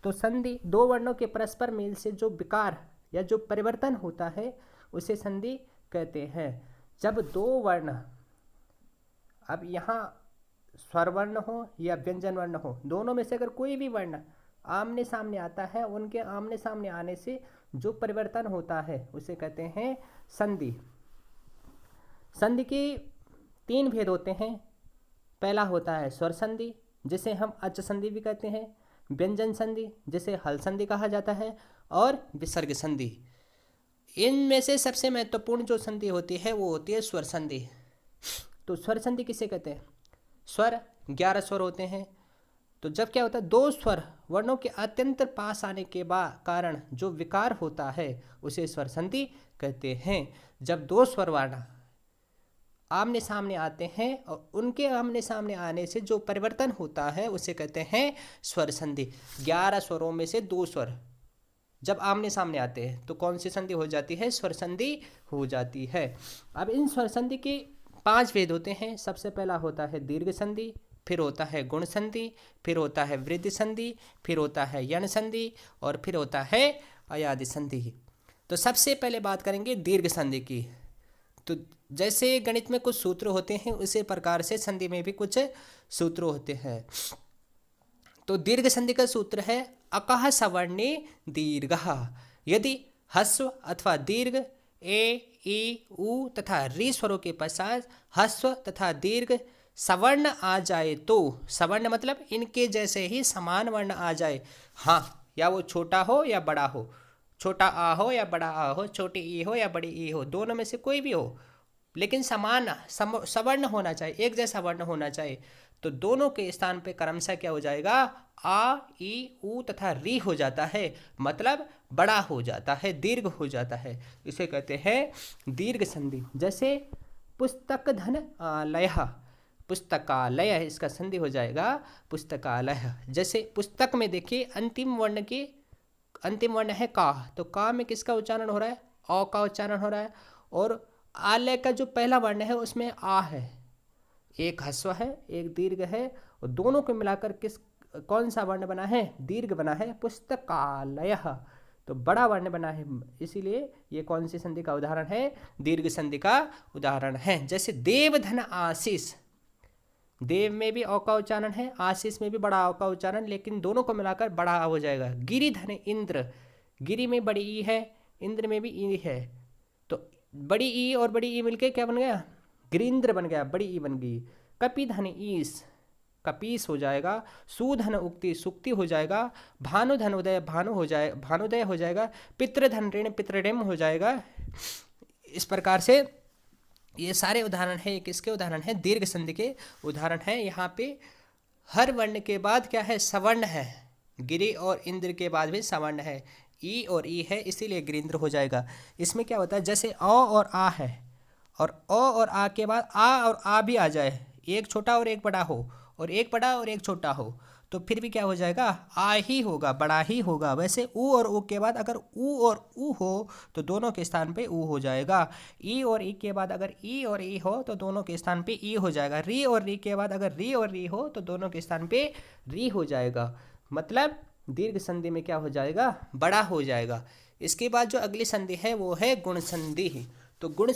तो संधि दो वर्णों के परस्पर मेल से जो विकार या जो परिवर्तन होता है उसे संधि कहते हैं। जब दो वर्ण, अब यहाँ स्वर वर्ण हो या व्यंजन वर्ण हो, दोनों में से अगर कोई भी वर्ण आमने सामने आता है, उनके आमने सामने आने से जो परिवर्तन होता है उसे कहते हैं संधि। संधि के तीन भेद होते हैं। पहला होता है स्वर संधि, जिसे हम अच संधि भी कहते हैं, व्यंजन संधि जिसे हल संधि कहा जाता है, और विसर्ग संधि। इनमें से सबसे महत्वपूर्ण जो संधि होती है वो होती है स्वर संधि। तो स्वर संधि किसे कहते हैं? स्वर 11 स्वर होते हैं। तो जब क्या होता है, दो स्वर वर्णों के अत्यंत पास आने के कारण जो विकार होता है उसे स्वर संधि कहते हैं। जब दो स्वर वर्ण आमने सामने आते हैं और उनके आमने सामने आने से जो परिवर्तन होता है उसे कहते हैं स्वर संधि। 11 स्वरों में से दो स्वर जब आमने सामने आते हैं तो कौन सी संधि हो जाती है? स्वर संधि हो जाती है। अब इन स्वर संधि के 5 भेद होते हैं। सबसे पहला होता है दीर्घ संधि, फिर होता है गुण संधि, फिर होता है वृद्धि संधि, फिर होता है यण संधि, और फिर होता है अयादि संधि। तो सबसे पहले बात करेंगे दीर्घ संधि की। तो जैसे गणित में कुछ सूत्र होते हैं उसी प्रकार से संधि में भी कुछ सूत्र होते हैं। तो दीर्घ संधि का सूत्र है अकः सवर्णे दीर्घः। यदि ह्रस्व अथवा दीर्घ ए ई उ तथा री स्वरों के पश्चात ह्रस्व तथा दीर्घ सवर्ण आ जाए तो, सवर्ण मतलब इनके जैसे ही समान वर्ण आ जाए, हाँ, या वो छोटा हो या बड़ा हो, छोटा आ हो या बड़ा आ हो, छोटी ई हो या बड़ी ई हो, दोनों में से कोई भी हो, लेकिन समान सवर्ण होना चाहिए, एक जैसा वर्ण होना चाहिए। तो दोनों के स्थान पे क्रमशः क्या हो जाएगा? आ ई उ तथा री हो जाता है, मतलब बड़ा हो जाता है, दीर्घ हो जाता है। इसे कहते हैं दीर्घ संधि। जैसे पुस्तक धन आलय, पुस्तकालय, इसका संधि हो जाएगा पुस्तकालय। जैसे पुस्तक में देखिए अंतिम वर्ण है का, तो का में किसका उच्चारण हो रहा है? अ का उच्चारण हो रहा है। और आलय का जो पहला वर्ण है उसमें आ है, एक ह्रस्व है एक दीर्घ है, और दोनों को मिलाकर कौन सा वर्ण बना है? दीर्घ बना है, पुस्तकालय, तो बड़ा वर्ण बना है। इसीलिए ये कौन सी संधि का उदाहरण है? दीर्घ संधि का उदाहरण है। जैसे देव धन आशीष, देव में भी अ का उच्चारण है, आशीष में भी बड़ा अ का उच्चारण, लेकिन दोनों को मिलाकर बड़ा आ हो जाएगा। गिरि धन इंद्र, गिरि में बड़ी ई है, इंद्र में भी ई है, तो बड़ी ई और बड़ी ई मिलके क्या बन गया? गिरिंद्र बन गया, बड़ी ई बन गई। कपि धन ईश, कपीस हो जाएगा। सुधन उक्ति, सुक्ति हो जाएगा। भानु धन उदय, भानु हो जाए, भानुदय हो जाएगा। पितृधन ऋण, पितृऋण हो जाएगा। इस प्रकार से ये सारे उदाहरण है, किसके उदाहरण है? दीर्घ संधि के उदाहरण है। यहाँ पे हर वर्ण के बाद क्या है? सवर्ण है। गिरि और इंद्र के बाद भी सवर्ण है, ई और ई है, इसीलिए गिरिंद्र हो जाएगा। इसमें क्या होता है? जैसे अ और आ है, और अ और आ के बाद आ और आ भी आ जाए, एक छोटा और एक बड़ा हो, और एक बड़ा और एक छोटा हो, तो फिर भी क्या हो जाएगा? आ ही होगा, बड़ा ही होगा। वैसे ऊ और ऊ के बाद अगर ऊ और ऊ हो तो दोनों के स्थान पे ऊ हो जाएगा। ई और ई के बाद अगर ई और ई हो तो दोनों के स्थान पे ई हो जाएगा। री और री के बाद अगर री और री हो तो दोनों के स्थान पे री हो जाएगा। मतलब दीर्घ संधि में क्या हो जाएगा? बड़ा हो जाएगा। इसके बाद जो अगली संधि है वो है गुण संधि। तो गुण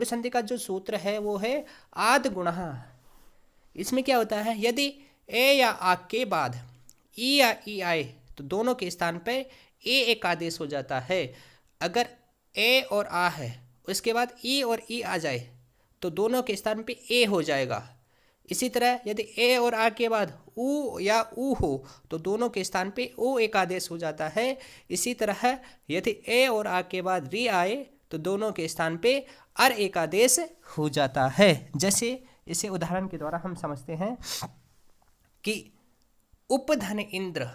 संधि का जो सूत्र है वो है आद गुणः। इसमें क्या होता है? यदि ए या आ के बाद ई या ई आए तो दोनों के स्थान पे ए एक आदेश हो जाता है। अगर ए और आ है उसके बाद ई और ई आ जाए तो दोनों के स्थान पे ए हो जाएगा। इसी तरह यदि ए और आ के बाद ऊ या ऊ हो तो दोनों के स्थान पे ओ एक आदेश हो जाता है। इसी तरह यदि ए और आ के बाद री आए तो दोनों के स्थान पे अर एक आदेश हो जाता है। जैसे इसे उदाहरण के द्वारा हम समझते हैं कि उपधन इंद्र,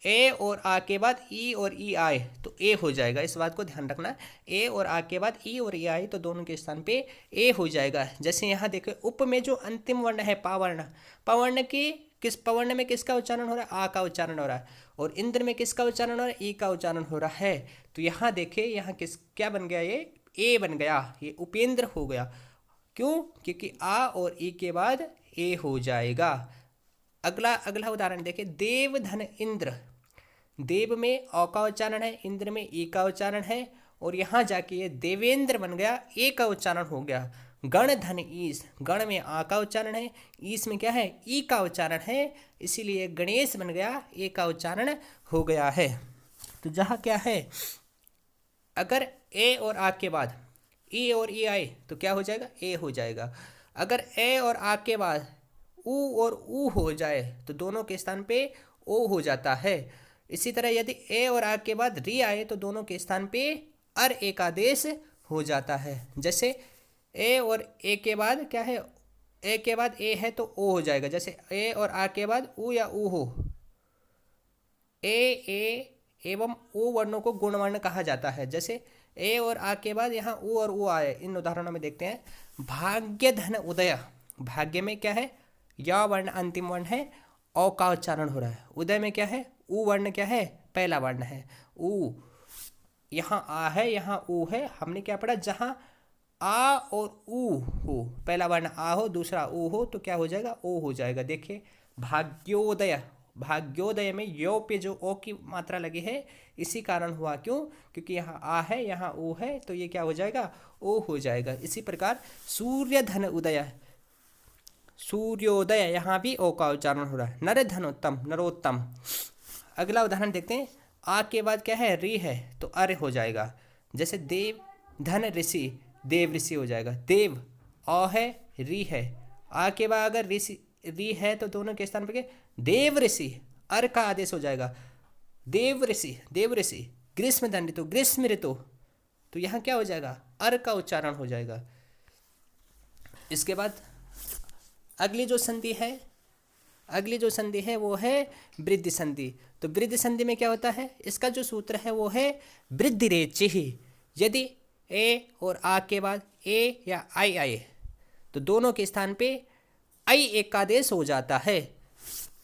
ए और आ के बाद ई और ई आए तो ए हो जाएगा। इस बात को ध्यान रखना, ए और आ के बाद ई और ई आए तो दोनों के स्थान पे ए हो जाएगा। जैसे यहाँ देखो उप में जो अंतिम वर्ण है पावर्ण, पवर्ण में किसका उच्चारण हो रहा है? आ का उच्चारण हो रहा है। और इंद्र में किसका उच्चारण हो रहा है? ई का उच्चारण हो रहा है। तो यहाँ देखे, यहाँ क्या बन गया? ये ए बन गया, ये उपेंद्र हो गया। क्यों? क्योंकि आ और ई के बाद ए हो जाएगा। अगला अगला उदाहरण देखिए, देव धन इंद्र। देव में अ का उच्चारण है, इंद्र में ई का उच्चारण है, और यहाँ जाके ये देवेंद्र बन गया, ए का उच्चारण हो गया। गण धन ईश, गण में आ का उच्चारण है, ईश में क्या है, ई का उच्चारण है, इसीलिए गणेश बन गया, ए का उच्चारण हो गया है। तो जहाँ क्या है, अगर ए और आ के बाद ई और ई आए तो क्या हो जाएगा, ए हो जाएगा। अगर ए और आ के बाद ऊ और ऊ हो जाए तो दोनों के स्थान पे ओ हो जाता है। इसी तरह यदि ए और आ के बाद री आए तो दोनों के स्थान पे अर एक आदेश हो जाता है। जैसे ए और ए के बाद क्या है, ए के बाद ए है तो ओ हो जाएगा। जैसे ए और आ के बाद ऊ या ऊ हो, ए एवं ऊ वर्णों को गुण वर्ण कहा जाता है। जैसे ए और आ के बाद यहाँ ऊ और ऊ आए, इन उदाहरणों में देखते हैं। भाग्य धन उदय, भाग्य में क्या है, या वर्ण अंतिम वर्ण है, औ का उच्चारण हो रहा है। उदय में क्या है, ऊ वर्ण क्या है, पहला वर्ण है। ऊ, यहाँ आ है, यहाँ ऊ है। हमने क्या पढ़ा, जहाँ आ और ऊ हो, पहला वर्ण आ हो, दूसरा ऊ हो, तो क्या हो जाएगा, ओ हो जाएगा। देखिए भाग्योदय, भाग्योदय में यो पे जो ओ की मात्रा लगी है, इसी कारण हुआ। क्यों, क्योंकि यहाँ आ है, यहाँ ओ है, तो ये क्या हो जाएगा, ओ हो जाएगा। इसी प्रकार सूर्य धन उदय, सूर्योदय, यहाँ भी ओ का उच्चारण हो रहा है। नर धनोत्तम, नरोत्तम। अगला उदाहरण देखते हैं। आ के बाद क्या है, री है तो अर हो जाएगा। जैसे देव धन ऋषि, देव ऋषि हो जाएगा। देव अ है, री है, आ के बाद अगर ऋषि री है तो दोनों के स्थान पर क्या, देव ऋषि, अर का आदेश हो जाएगा। देव ऋषि, देव ऋषि। ग्रीष्म धन ऋतु, ग्रीष्म ऋतु, तो यहाँ क्या हो जाएगा, अर का उच्चारण हो जाएगा। इसके बाद अगली जो संधि है, अगली जो संधि है वो है वृद्धि संधि। तो वृद्धि संधि में क्या होता है, इसका जो सूत्र है वो है वृद्धि रेचि। यदि ए और आ के बाद ए या आई आए तो दोनों के स्थान पे आई एक का आदेश हो जाता है।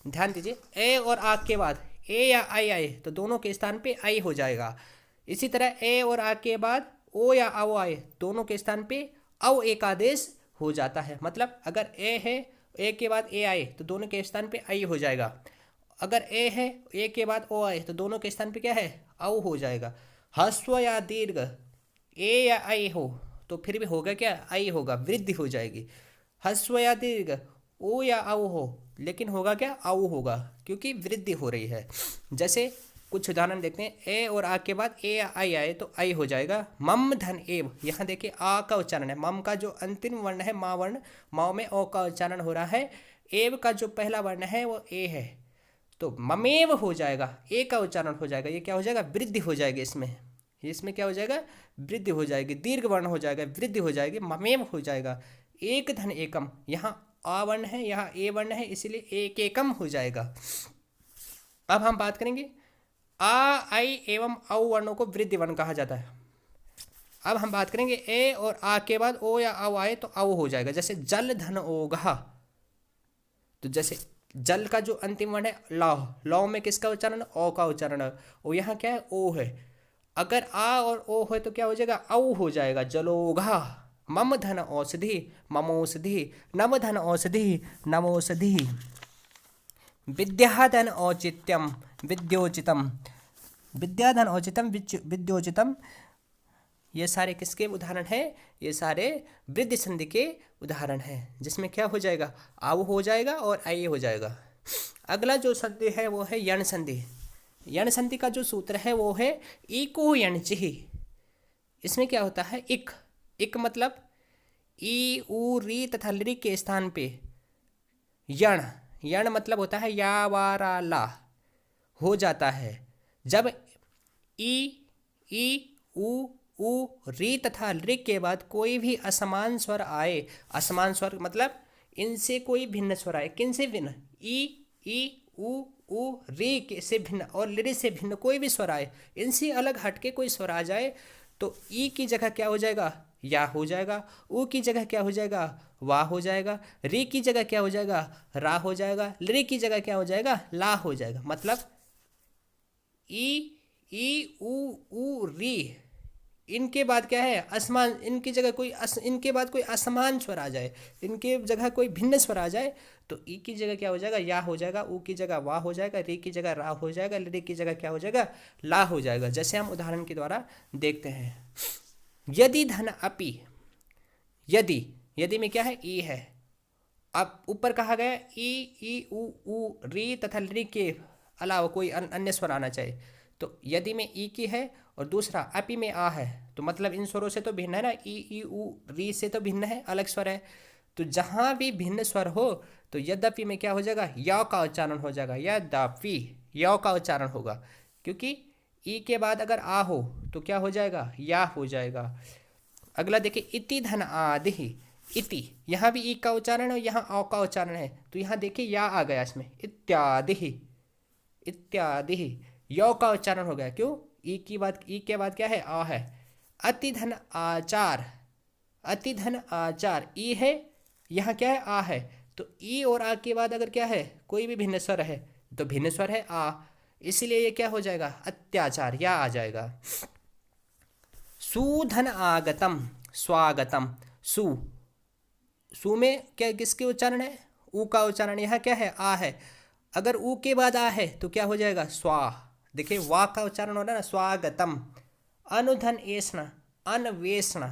ध्यान दीजिए, ए और आ के बाद ए या आई आए तो दोनों के स्थान पे आई हो जाएगा। इसी तरह ए और आ के बाद ओ या आओ आए, दोनों के स्थान पे औ एक आदेश हो जाता है। मतलब अगर ए है, ए के बाद ए आए तो दोनों के स्थान पे आई हो जाएगा। अगर ए है, ए के बाद ओ आए तो दोनों के स्थान पे क्या है, औ हो जाएगा। ह्रस्व या दीर्घ, ए या आई हो तो फिर भी होगा क्या, आई होगा, वृद्धि हो जाएगी। ह्रस्व या दीर्घ, ओ या औ हो, लेकिन होगा क्या, औ होगा, क्योंकि वृद्धि हो रही है। जैसे कुछ उदाहरण देखते हैं। ए और आ के बाद ए या आई आए तो आई हो जाएगा। मम धन एव, यहाँ देखिए आ का उच्चारण है। मम का जो अंतिम वर्ण है मा वर्ण, माओ में ओ का उच्चारण हो रहा है। एव का जो पहला वर्ण है वो ए है, तो ममेव हो जाएगा, ए का उच्चारण हो जाएगा। ये क्या हो जाएगा, वृद्धि हो जाएगी। इसमें क्या हो जाएगा, वृद्धि हो जाएगी। दीर्घ वर्ण हो जाएगा, वृद्धि हो जाएगी, ममेव हो जाएगा। एक धन एकम, यहाँ आ वर्ण है, यहाँ ए वर्ण है, इसलिए एक एकम हो जाएगा। अब हम बात करेंगे, आ आई एवं औ वर्णों को वृद्धि वर्ण कहा जाता है। अब हम बात करेंगे ए और आ के बाद ओ या औ आए तो औ हो जाएगा। जैसे जल धन ओघा, तो जैसे जल का जो अंतिम वर्ण है लौ, लौ में किसका उच्चारण, ओ का उच्चारण है, और यहाँ क्या है, ओ है। अगर आ और ओ है तो क्या हो जाएगा, औ हो जाएगा, जलोघा। मम धन औषधि, ममोषधि। नम धन औषधि, नमोषधि। विद्याधन औचित्यम, विद्योचितम। विद्याधन औचितम, विद्योचितम, ये सारे किसके उदाहरण हैं, ये सारे वृद्धि संधि के उदाहरण हैं, जिसमें क्या हो जाएगा, आव हो जाएगा और आय हो जाएगा। अगला जो संधि है वो है यण संधि। यण संधि का जो सूत्र है वो है इको यणचि। इसमें क्या होता है, इक, इक मतलब ई ऊ री तथा लृ के स्थान पे यण, यण मतलब होता है या वारा ला हो जाता है। जब ई ऊ री तथा लृ के बाद कोई भी असमान स्वर आए, असमान स्वर मतलब इनसे कोई भिन्न स्वर आए, किन से भिन्न, ई ऊ री से भिन्न और लृ से भिन्न कोई भी स्वर आए, इनसे अलग हटके कोई स्वर आ जाए तो ई की जगह क्या हो जाएगा, या हो जाएगा। ऊ की जगह क्या हो जाएगा, वाह हो जाएगा। री की जगह क्या हो जाएगा, रा हो जाएगा। लृ की जगह क्या हो जाएगा, ला हो जाएगा। मतलब ई ऊ री इनके बाद क्या है असमान, इनकी जगह कोई इनके बाद कोई असमान स्वर आ जाए, इनके जगह कोई भिन्न स्वर आ जाए, तो ई की जगह क्या हो जाएगा या हो जाएगा, ऊ की जगह वाह हो जाएगा, री की जगह रा हो जाएगा, री की जगह क्या हो जाएगा ला हो जाएगा। जैसे हम उदाहरण के द्वारा देखते हैं, यदि धन अपि, यदि, यदि में क्या है ई है, अब ऊपर कहा गया ई ऊ री तथा री के अलावा कोई अन्य स्वर आना चाहिए, तो यदि में ई की है और दूसरा अपि में आ है, तो मतलब इन स्वरों से तो भिन्न है ना, ई ऊ री से तो भिन्न है, अलग स्वर है। तो जहाँ भी भिन्न स्वर हो तो यद्यपि में क्या हो जाएगा या का उच्चारण हो जाएगा, यद्यपि या का उच्चारण होगा, क्योंकि ई के बाद अगर आ हो तो क्या हो जाएगा या हो जाएगा। अगला देखिए इति धन आदि, इति यहाँ भी ई का उच्चारण है, यहाँ औ का उच्चारण है, तो यहाँ देखिए या आ गया इसमें, इत्यादि, इत्यादि यौ का उच्चारण हो गया, क्यों ई की बात, ई के बाद क्या है आ है। अति धन आचार, अति धन आचार ई है, यहाँ क्या है आ है, तो ई और आ के बाद अगर क्या है कोई भी भिन्न स्वर है तो भिन्न स्वर है आ, इसीलिए ये क्या हो जाएगा अत्याचार या आ जाएगा। सुधन आगतम स्वागतम, सु में क्या किसके उच्चारण है ऊ का उच्चारण, यहाँ क्या है आ है, अगर ऊ के बाद आ है तो क्या हो जाएगा स्वा, देखिए वाह का उच्चारण हो रहा है ना स्वागतम। अनुधन एष्ण अन्वेषण,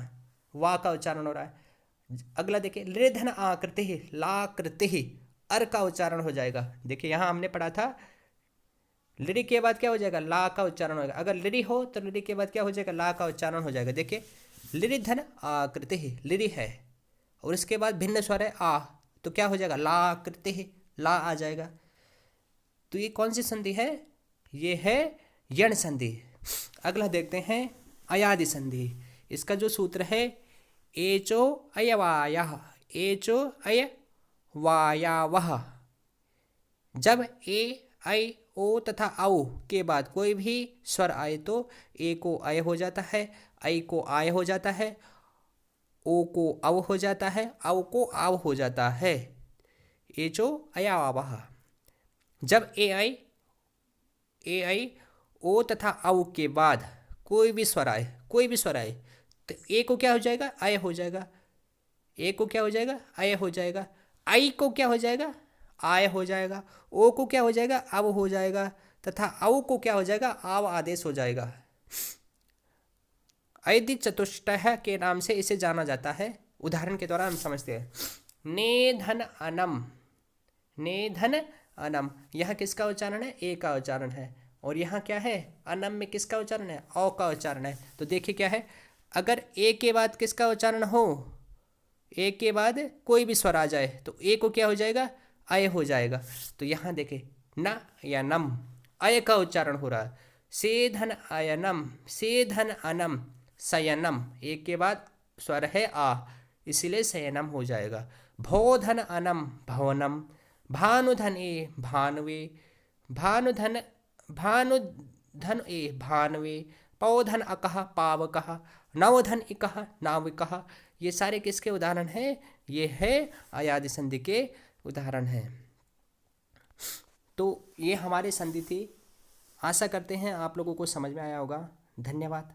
वाह का उच्चारण हो रहा है। अगला देखिए लृधन आकृति लाकृति, अर का उच्चारण हो जाएगा, देखिए यहाँ हमने पढ़ा था लिरी के बाद क्या हो जाएगा ला का उच्चारण होगा, अगर लिरी हो तो लिरी के बाद क्या हो जाएगा ला का उच्चारण हो जाएगा। देखिए लिरिधन आकृति, लिरी है और इसके बाद भिन्न स्वर है आ, तो क्या हो जाएगा लाकृति, ला आ जाएगा। तो ये कौन सी संधि है, ये है यण संधि। अगला देखते हैं अयादि संधि, इसका जो सूत्र है एचो अयवायः, एचो अय वायावः, जब ए ऐ ओ तथा औ के बाद कोई भी स्वर आए तो ए को अय हो जाता है, ऐ को आय हो जाता है, ओ को अव हो जाता है, औ को आव हो जाता है। एचो अयावः, जब ए ऐ ओ तथा औ के बाद कोई भी स्वर आए, कोई भी स्वर आए तो ए को क्या हो जाएगा अय हो जाएगा, ए को क्या हो जाएगा अय हो जाएगा, आई को क्या हो जाएगा आय हो जाएगा, ओ को क्या हो जाएगा अव हो जाएगा, तथा औ को क्या हो जाएगा आव आदेश हो जाएगा। ऐदि चतुष्टय के नाम से इसे जाना जाता है। उदाहरण के द्वारा हम समझते हैं, नेधन अनम, नेधन अनम, यह किसका उच्चारण है ए का उच्चारण है, और यहाँ क्या है अनम में किसका उच्चारण है औ का उच्चारण है। तो देखिए क्या है, अगर ए के बाद किसका उच्चारण हो, ए के बाद कोई भी स्वर आ जाए तो ए को क्या हो जाएगा अय हो जाएगा। तो यहाँ देखें न या नम, अय का उच्चारण हो रहा है, सेधन अयनम, सेधन अनम शयनम, एक के बाद स्वर है आ, इसीलिए शयनम हो जाएगा। भोधन अनम भवनम, भानुधन ए भानवे, भानुधन भानुधन ए भानवे, पौधन अकह पावकः, नवधन इकः नाविकः, ये सारे किसके उदाहरण हैं, ये है अयादि संधि के उदाहरण हैं। तो ये हमारी संधि थी, आशा करते हैं आप लोगों को समझ में आया होगा। धन्यवाद।